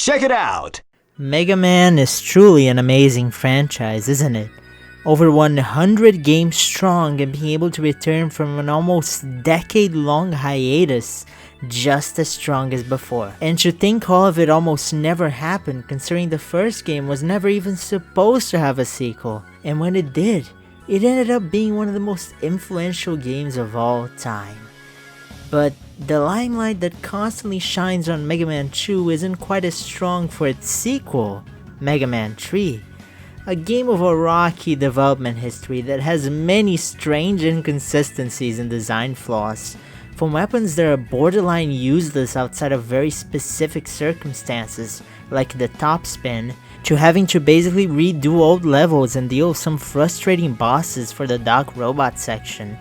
Check it out! Mega Man is truly an amazing franchise, isn't it? Over 100 games strong and being able to return from an almost decade-long hiatus just as strong as before. And to think all of it almost never happened, considering the first game was never even supposed to have a sequel. And when it did, it ended up being one of the most influential games of all time. But the limelight that constantly shines on Mega Man 2 isn't quite as strong for its sequel, Mega Man 3. A game of a rocky development history that has many strange inconsistencies and design flaws, from weapons that are borderline useless outside of very specific circumstances, like the top spin, to having to basically redo old levels and deal with some frustrating bosses for the Doc Robot section,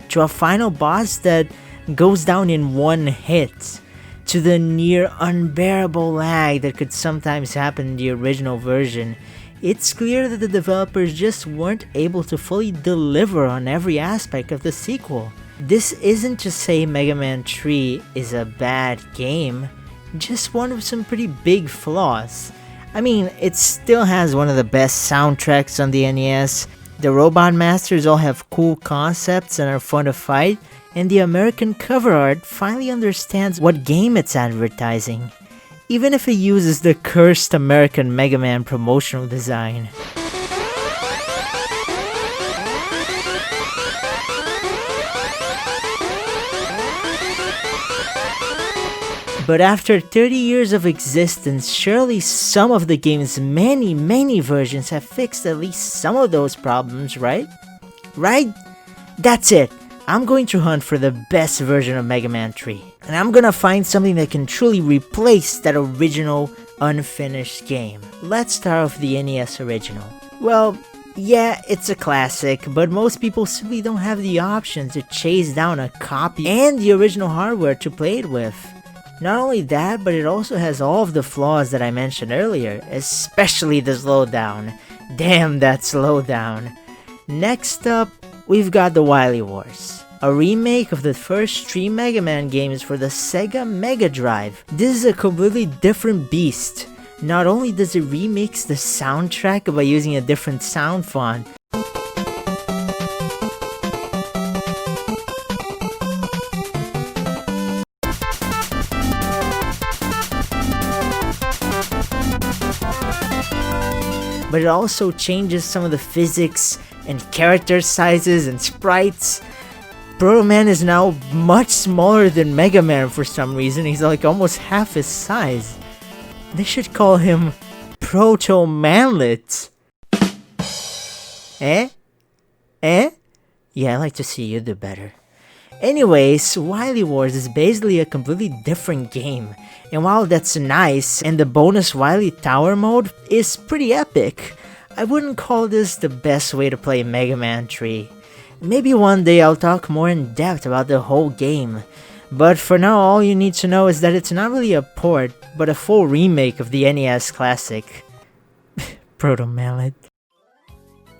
to a final boss that goes down in one hit, to the near unbearable lag that could sometimes happen in the original version. It's clear that the developers just weren't able to fully deliver on every aspect of the sequel. This isn't to say Mega Man 3 is a bad game, just one with some pretty big flaws. I mean, it still has one of the best soundtracks on the NES, the Robot Masters all have cool concepts and are fun to fight, and the American cover art finally understands what game it's advertising, even if it uses the cursed American Mega Man promotional design. But after 30 years of existence, surely some of the game's many versions have fixed at least some of those problems, right? Right? That's it! I'm going to hunt for the best version of Mega Man 3, and I'm gonna find something that can truly replace that original, unfinished game. Let's start with the NES original. Well, yeah, it's a classic, but most people simply don't have the option to chase down a copy and the original hardware to play it with. Not only that, but it also has all of the flaws that I mentioned earlier, especially the slowdown. Damn that slowdown. Next up, we've got the Wily Wars, a remake of the first 3 Mega Man games for the Sega Mega Drive. This is a completely different beast. Not only does it remix the soundtrack by using a different sound font, but it also changes some of the physics and character sizes and sprites. Proto Man is now much smaller than Mega Man for some reason. He's like almost half his size. They should call him Proto Manlet. Eh? Yeah, I like to see you do better. Anyways, Wily Wars is basically a completely different game, and while that's nice, and the bonus Wily Tower mode is pretty epic, I wouldn't call this the best way to play Mega Man 3. Maybe one day I'll talk more in depth about the whole game, but for now all you need to know is that it's not really a port, but a full remake of the NES classic. Proto Mallet.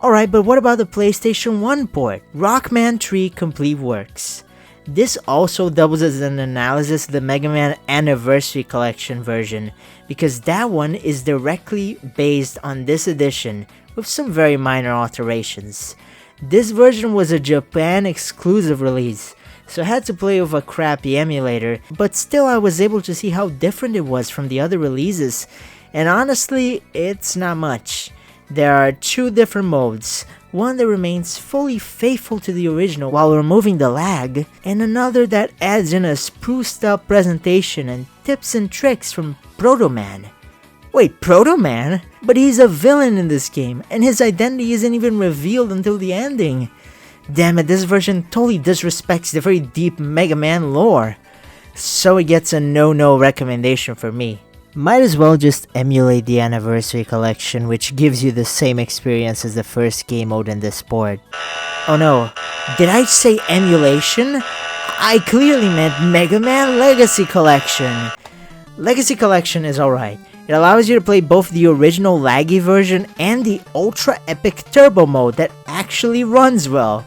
Alright, but what about the PlayStation 1 port? Rocknamn 3 Complete Works. This also doubles as an analysis of the Mega Man Anniversary Collection version, because that one is directly based on this edition, with some very minor alterations. This version was a Japan exclusive release, so I had to play with a crappy emulator, but still I was able to see how different it was from the other releases, and honestly, it's not much. There are 2 different modes, one that remains fully faithful to the original while removing the lag, and another that adds in a spruced up presentation and tips and tricks from Proto Man. Wait, Proto Man? But he's a villain in this game, and his identity isn't even revealed until the ending. Damn it, this version totally disrespects the very deep Mega Man lore. So it gets a no recommendation for me. Might as well just emulate the Anniversary Collection, which gives you the same experience as the first game mode in this port. Oh no, did I say emulation? I clearly meant Mega Man Legacy Collection. Legacy Collection is alright. It allows you to play both the original laggy version and the ultra epic turbo mode that actually runs well.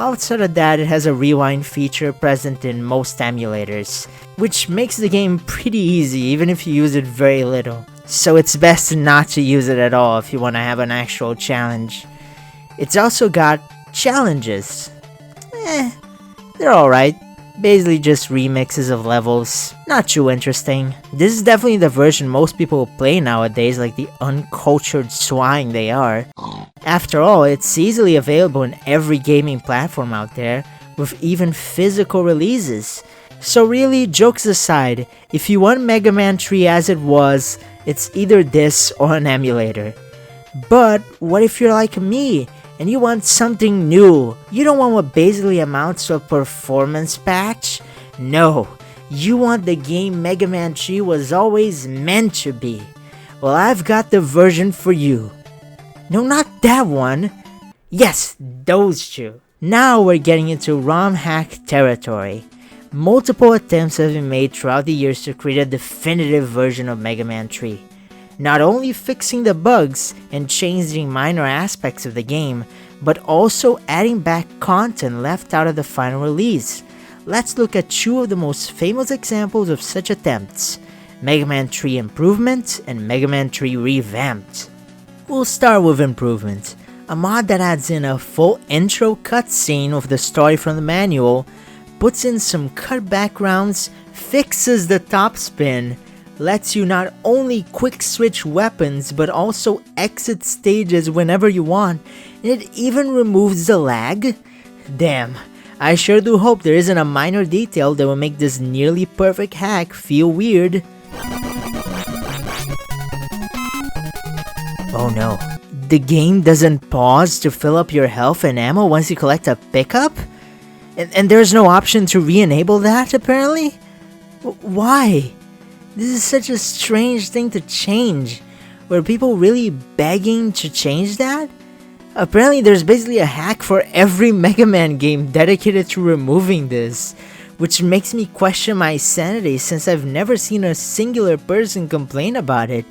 Outside of that, it has a rewind feature present in most emulators, which makes the game pretty easy even if you use it very little. So it's best not to use it at all if you want to have an actual challenge. It's also got challenges. They're alright. Basically just remixes of levels. Not too interesting. This is definitely the version most people play nowadays, like the uncultured swine they are. After all, it's easily available in every gaming platform out there, with even physical releases. So really, jokes aside, if you want Mega Man 3 as it was, it's either this or an emulator. But what if you're like me, and you want something new? You don't want what basically amounts to a performance patch? No, you want the game Mega Man 3 was always meant to be. Well, I've got the version for you. No, not that one. Yes, those two. Now we're getting into ROM hack territory. Multiple attempts have been made throughout the years to create a definitive version of Mega Man 3. Not only fixing the bugs and changing minor aspects of the game, but also adding back content left out of the final release. Let's look at two of the most famous examples of such attempts: Mega Man 3 Improvement and Mega Man 3 Revamped. We'll start with Improvement, a mod that adds in a full intro cutscene of the story from the manual, puts in some cut backgrounds, fixes the top spin, lets you not only quick switch weapons but also exit stages whenever you want, and it even removes the lag. Damn, I sure do hope there isn't a minor detail that will make this nearly perfect hack feel weird. Oh no, the game doesn't pause to fill up your health and ammo once you collect a pickup? And there's no option to re-enable that apparently? Why? This is such a strange thing to change. Were people really begging to change that? Apparently there's basically a hack for every Mega Man game dedicated to removing this, which makes me question my sanity since I've never seen a singular person complain about it.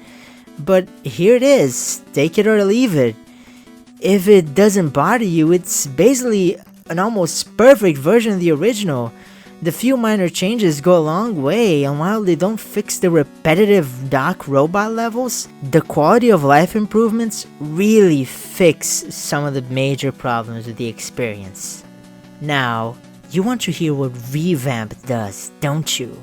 But here it is, take it or leave it. If it doesn't bother you, it's basically an almost perfect version of the original. The few minor changes go a long way, and while they don't fix the repetitive Doc robot levels, the quality of life improvements really fix some of the major problems with the experience. Now, you want to hear what Revamped does, don't you?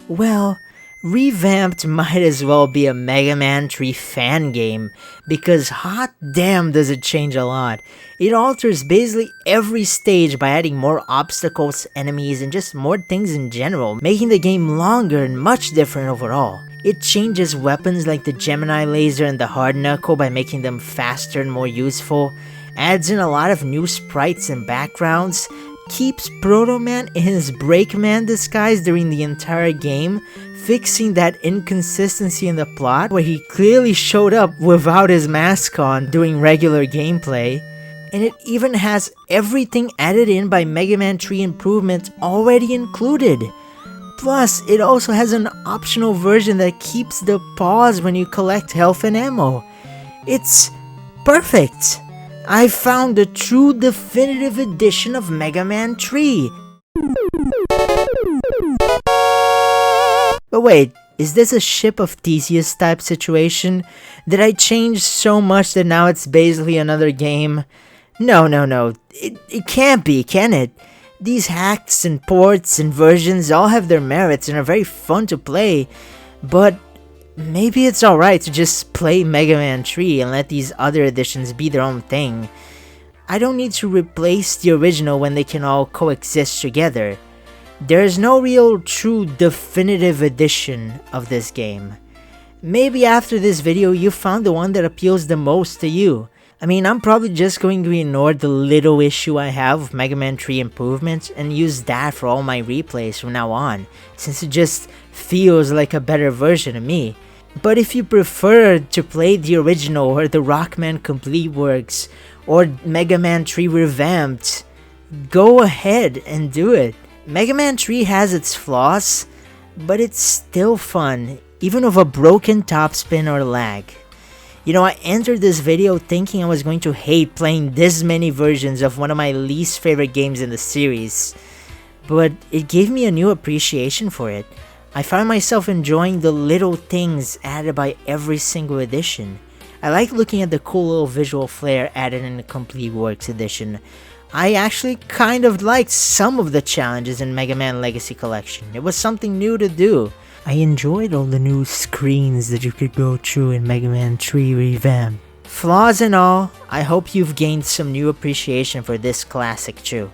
Well, Revamped might as well be a Mega Man 3 fan game, because hot damn does it change a lot. It alters basically every stage by adding more obstacles, enemies, and just more things in general, making the game longer and much different overall. It changes weapons like the Gemini laser and the hard knuckle by making them faster and more useful, adds in a lot of new sprites and backgrounds, keeps Proto Man in his Breakman disguise during the entire game, fixing that inconsistency in the plot where he clearly showed up without his mask on during regular gameplay. And it even has everything added in by Mega Man 3 Improvement already included. Plus, it also has an optional version that keeps the pause when you collect health and ammo. It's perfect! I found a true definitive edition of Mega Man 3. But wait, is this a Ship of Theseus type situation? Did I change so much that now it's basically another game? No. It can't be, can it? These hacks and ports and versions all have their merits and are very fun to play, but maybe it's alright to just play Mega Man 3 and let these other editions be their own thing. I don't need to replace the original when they can all coexist together. There is no real true definitive edition of this game. Maybe after this video you found the one that appeals the most to you. I mean, I'm probably just going to ignore the little issue I have with Mega Man 3 Improvement and use that for all my replays from now on, since it just feels like a better version of me. But if you prefer to play the original or the Rocknamn Complete Works or Mega Man 3 Revamped, go ahead and do it. Mega Man 3 has its flaws, but it's still fun, even with a broken topspin or lag. You know, I entered this video thinking I was going to hate playing this many versions of one of my least favorite games in the series, but it gave me a new appreciation for it. I found myself enjoying the little things added by every single edition. I like looking at the cool little visual flair added in the Complete Works edition. I actually kind of liked some of the challenges in Mega Man Legacy Collection. It was something new to do. I enjoyed all the new screens that you could go through in Mega Man 3 Revamped. Flaws and all, I hope you've gained some new appreciation for this classic too.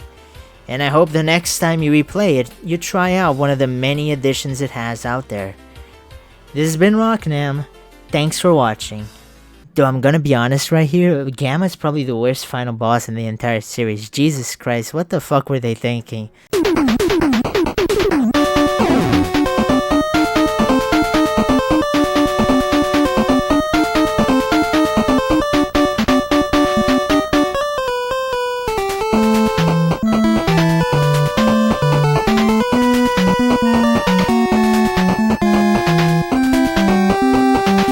And I hope the next time you replay it, you try out one of the many editions it has out there. This has been Rocknamn. Thanks for watching. Though I'm gonna be honest right here, Gamma's probably the worst final boss in the entire series. Jesus Christ, what the fuck were they thinking?